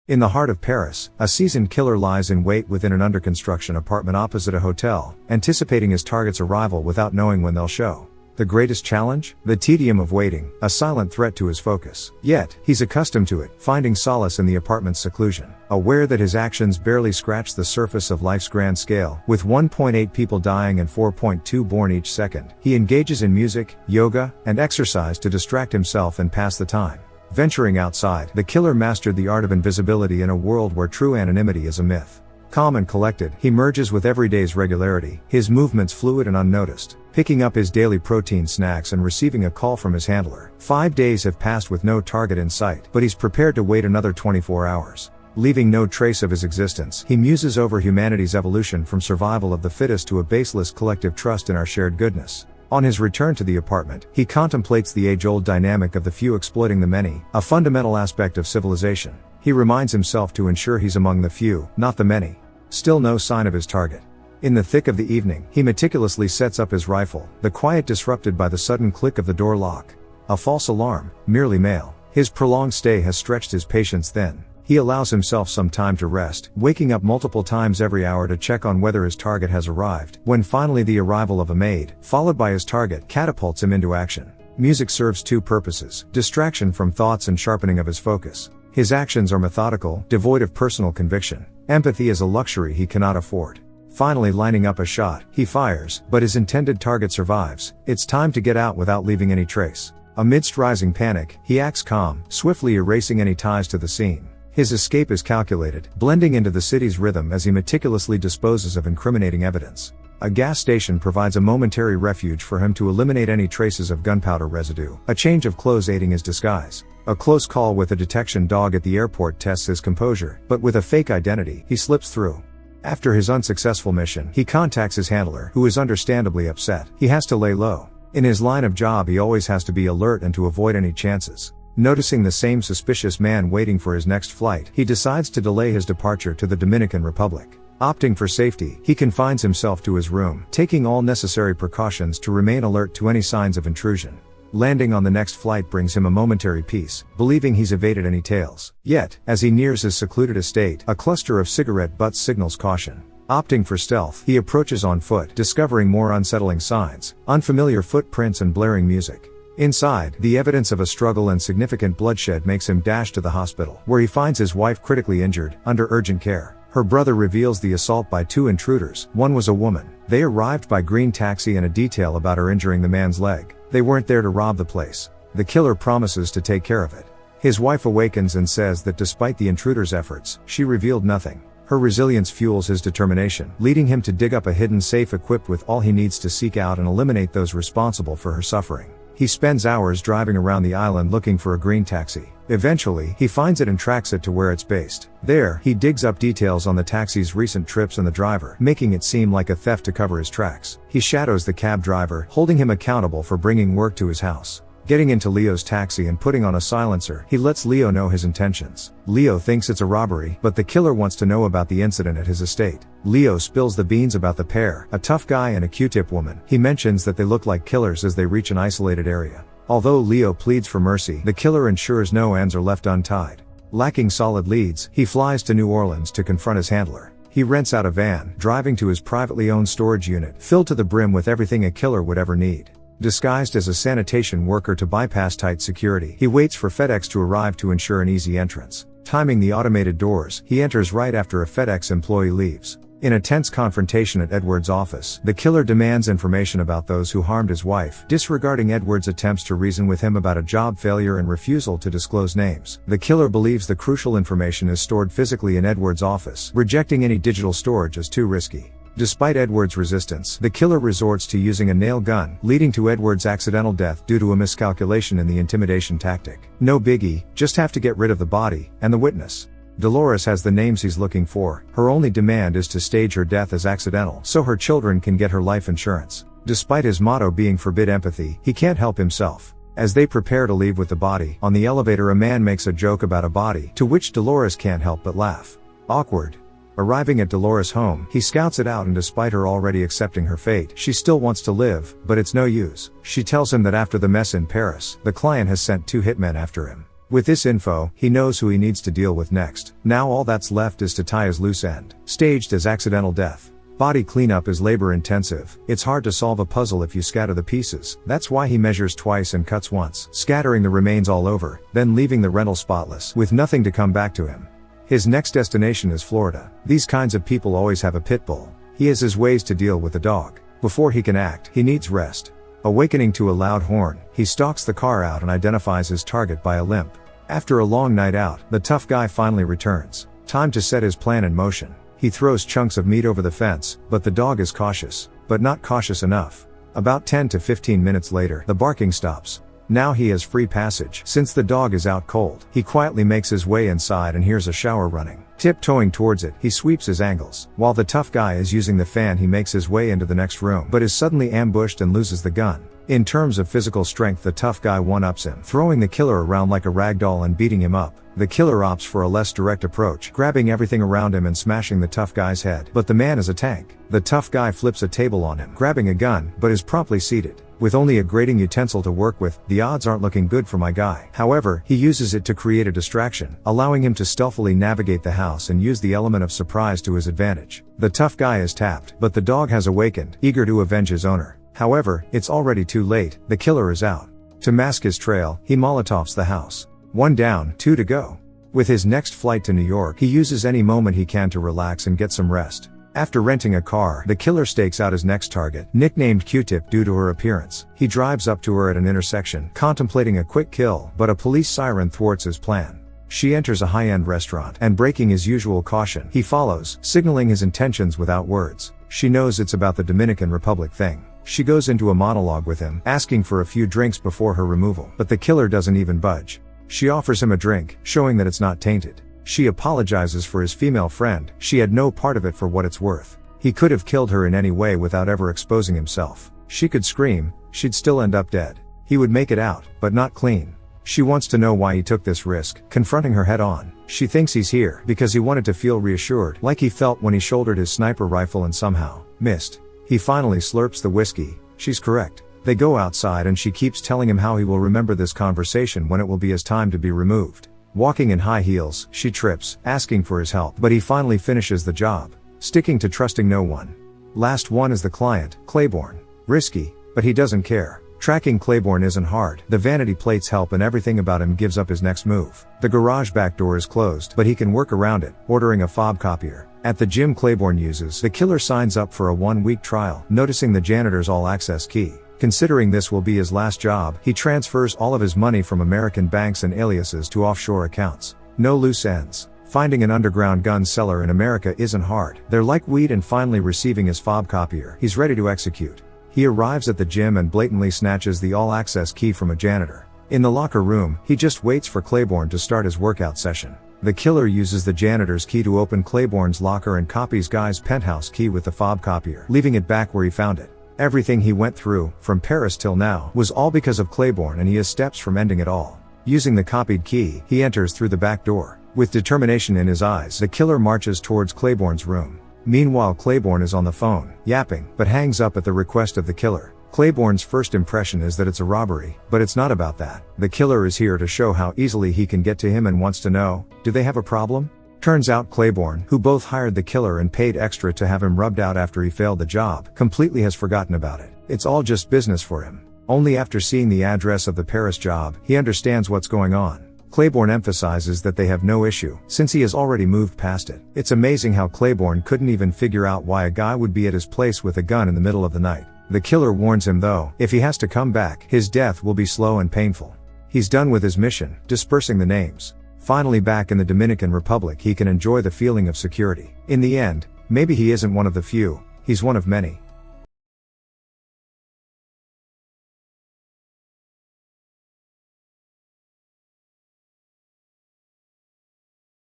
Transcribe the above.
In the heart of Paris, a seasoned killer lies in wait within an under-construction apartment opposite a hotel, anticipating his target's arrival without knowing when they'll show. The greatest challenge? The tedium of waiting, a silent threat to his focus. Yet, he's accustomed to it, finding solace in the apartment's seclusion. Aware that his actions barely scratch the surface of life's grand scale, with 1.8 people dying and 4.2 born each second, he engages in music, yoga, and exercise to distract himself and pass the time. Venturing outside, the killer mastered the art of invisibility in a world where true anonymity is a myth. Calm and collected, he merges with everyday's regularity, his movements fluid and unnoticed, picking up his daily protein snacks and receiving a call from his handler. 5 days have passed with no target in sight, but he's prepared to wait another 24 hours. Leaving no trace of his existence, he muses over humanity's evolution from survival of the fittest to a baseless collective trust in our shared goodness. On his return to the apartment, he contemplates the age-old dynamic of the few exploiting the many, a fundamental aspect of civilization. He reminds himself to ensure he's among the few, not the many. Still no sign of his target. In the thick of the evening, he meticulously sets up his rifle, the quiet disrupted by the sudden click of the door lock. A false alarm, merely mail. His prolonged stay has stretched his patience thin. He allows himself some time to rest, waking up multiple times every hour to check on whether his target has arrived, when finally the arrival of a maid, followed by his target, catapults him into action. Music serves two purposes: distraction from thoughts and sharpening of his focus. His actions are methodical, devoid of personal conviction. Empathy is a luxury he cannot afford. Finally lining up a shot, he fires, but his intended target survives. It's time to get out without leaving any trace. Amidst rising panic, he acts calm, swiftly erasing any ties to the scene. His escape is calculated, blending into the city's rhythm as he meticulously disposes of incriminating evidence. A gas station provides a momentary refuge for him to eliminate any traces of gunpowder residue, a change of clothes aiding his disguise. A close call with a detection dog at the airport tests his composure, but with a fake identity, he slips through. After his unsuccessful mission, he contacts his handler, who is understandably upset. He has to lay low. In his line of job, he always has to be alert and to avoid any chances. Noticing the same suspicious man waiting for his next flight, he decides to delay his departure to the Dominican Republic. Opting for safety, he confines himself to his room, taking all necessary precautions to remain alert to any signs of intrusion. Landing on the next flight brings him a momentary peace, believing he's evaded any tails. Yet, as he nears his secluded estate, a cluster of cigarette butts signals caution. Opting for stealth, he approaches on foot, discovering more unsettling signs, unfamiliar footprints and blaring music. Inside, the evidence of a struggle and significant bloodshed makes him dash to the hospital, where he finds his wife critically injured, under urgent care. Her brother reveals the assault by two intruders. One was a woman. They arrived by green taxi and a detail about her injuring the man's leg. They weren't there to rob the place. The killer promises to take care of it. His wife awakens and says that despite the intruder's efforts, she revealed nothing. Her resilience fuels his determination, leading him to dig up a hidden safe equipped with all he needs to seek out and eliminate those responsible for her suffering. He spends hours driving around the island looking for a green taxi. Eventually, he finds it and tracks it to where it's based. There, he digs up details on the taxi's recent trips and the driver, making it seem like a theft to cover his tracks. He shadows the cab driver, holding him accountable for bringing work to his house. Getting into Leo's taxi and putting on a silencer, he lets Leo know his intentions. Leo thinks it's a robbery, but the killer wants to know about the incident at his estate. Leo spills the beans about the pair, a tough guy and a Q-tip woman. He mentions that they look like killers as they reach an isolated area. Although Leo pleads for mercy, the killer ensures no ends are left untied. Lacking solid leads, he flies to New Orleans to confront his handler. He rents out a van, driving to his privately owned storage unit, filled to the brim with everything a killer would ever need. Disguised as a sanitation worker to bypass tight security, he waits for FedEx to arrive to ensure an easy entrance. Timing the automated doors, he enters right after a FedEx employee leaves. In a tense confrontation at Edward's office, the killer demands information about those who harmed his wife, disregarding Edward's attempts to reason with him about a job failure and refusal to disclose names. The killer believes the crucial information is stored physically in Edward's office, rejecting any digital storage as too risky. Despite Edward's resistance, the killer resorts to using a nail gun, leading to Edward's accidental death due to a miscalculation in the intimidation tactic. No biggie, just have to get rid of the body, and the witness. Dolores has the names he's looking for. Her only demand is to stage her death as accidental, so her children can get her life insurance. Despite his motto being forbid empathy, he can't help himself. As they prepare to leave with the body, on the elevator a man makes a joke about a body, to which Dolores can't help but laugh. Awkward. Arriving at Dolores' home, he scouts it out and despite her already accepting her fate, she still wants to live, but it's no use. She tells him that after the mess in Paris, the client has sent 2 hitmen after him. With this info, he knows who he needs to deal with next. Now all that's left is to tie his loose end. Staged as accidental death. Body cleanup is labor intensive. It's hard to solve a puzzle if you scatter the pieces. That's why he measures twice and cuts once, scattering the remains all over, then leaving the rental spotless, with nothing to come back to him. His next destination is Florida. These kinds of people always have a pit bull. He has his ways to deal with the dog. Before he can act, he needs rest. Awakening to a loud horn, he stalks the car out and identifies his target by a limp. After a long night out, the tough guy finally returns. Time to set his plan in motion. He throws chunks of meat over the fence, but the dog is cautious. But not cautious enough. About 10 to 15 minutes later, the barking stops. Now he has free passage. Since the dog is out cold, he quietly makes his way inside and hears a shower running. Tiptoeing towards it, he sweeps his angles. While the tough guy is using the fan, he makes his way into the next room, but is suddenly ambushed and loses the gun. In terms of physical strength, the tough guy one-ups him, throwing the killer around like a rag doll and beating him up. The killer opts for a less direct approach, grabbing everything around him and smashing the tough guy's head. But the man is a tank. The tough guy flips a table on him, grabbing a gun, but is promptly seated. With only a grating utensil to work with, the odds aren't looking good for my guy. However, he uses it to create a distraction, allowing him to stealthily navigate the house and use the element of surprise to his advantage. The tough guy is tapped, but the dog has awakened, eager to avenge his owner. However, it's already too late. The killer is out. To mask his trail, he molotovs the house. 1 down, 2 to go. With his next flight to New York, he uses any moment he can to relax and get some rest. After renting a car, the killer stakes out his next target, nicknamed Q-Tip due to her appearance. He drives up to her at an intersection, contemplating a quick kill, but a police siren thwarts his plan. She enters a high-end restaurant, and breaking his usual caution, he follows, signaling his intentions without words. She knows it's about the Dominican Republic thing. She goes into a monologue with him, asking for a few drinks before her removal, but the killer doesn't even budge. She offers him a drink, showing that it's not tainted. She apologizes for his female friend. She had no part of it for what it's worth. He could have killed her in any way without ever exposing himself. She could scream, she'd still end up dead. He would make it out, but not clean. She wants to know why he took this risk, confronting her head on. She thinks he's here because he wanted to feel reassured, like he felt when he shouldered his sniper rifle and somehow missed. He finally slurps the whiskey. She's correct. They go outside and she keeps telling him how he will remember this conversation when it will be his time to be removed. Walking in high heels, she trips, asking for his help, but he finally finishes the job, sticking to trusting no one. Last one is the client, Claiborne. Risky, but he doesn't care. Tracking Claiborne isn't hard. The vanity plates help and everything about him gives up his next move. The garage back door is closed, but he can work around it, ordering a fob copier. At the gym Claiborne uses, the killer signs up for a 1-week trial, noticing the janitor's all-access key. Considering this will be his last job, he transfers all of his money from American banks and aliases to offshore accounts. No loose ends. Finding an underground gun seller in America isn't hard. They're like weed, and finally receiving his fob copier, he's ready to execute. He arrives at the gym and blatantly snatches the all-access key from a janitor. In the locker room, he just waits for Claiborne to start his workout session. The killer uses the janitor's key to open Claiborne's locker and copies Guy's penthouse key with the fob copier, leaving it back where he found it. Everything he went through, from Paris till now, was all because of Claiborne, and he is steps from ending it all. Using the copied key, he enters through the back door. With determination in his eyes, the killer marches towards Claiborne's room. Meanwhile, Claiborne is on the phone, yapping, but hangs up at the request of the killer. Claiborne's first impression is that it's a robbery, but it's not about that. The killer is here to show how easily he can get to him and wants to know, do they have a problem? Turns out Claiborne, who both hired the killer and paid extra to have him rubbed out after he failed the job, completely has forgotten about it. It's all just business for him. Only after seeing the address of the Paris job, he understands what's going on. Claiborne emphasizes that they have no issue, since he has already moved past it. It's amazing how Claiborne couldn't even figure out why a guy would be at his place with a gun in the middle of the night. The killer warns him though, if he has to come back, his death will be slow and painful. He's done with his mission, dispersing the names. Finally back in the Dominican Republic, he can enjoy the feeling of security. In the end, maybe he isn't one of the few, he's one of many.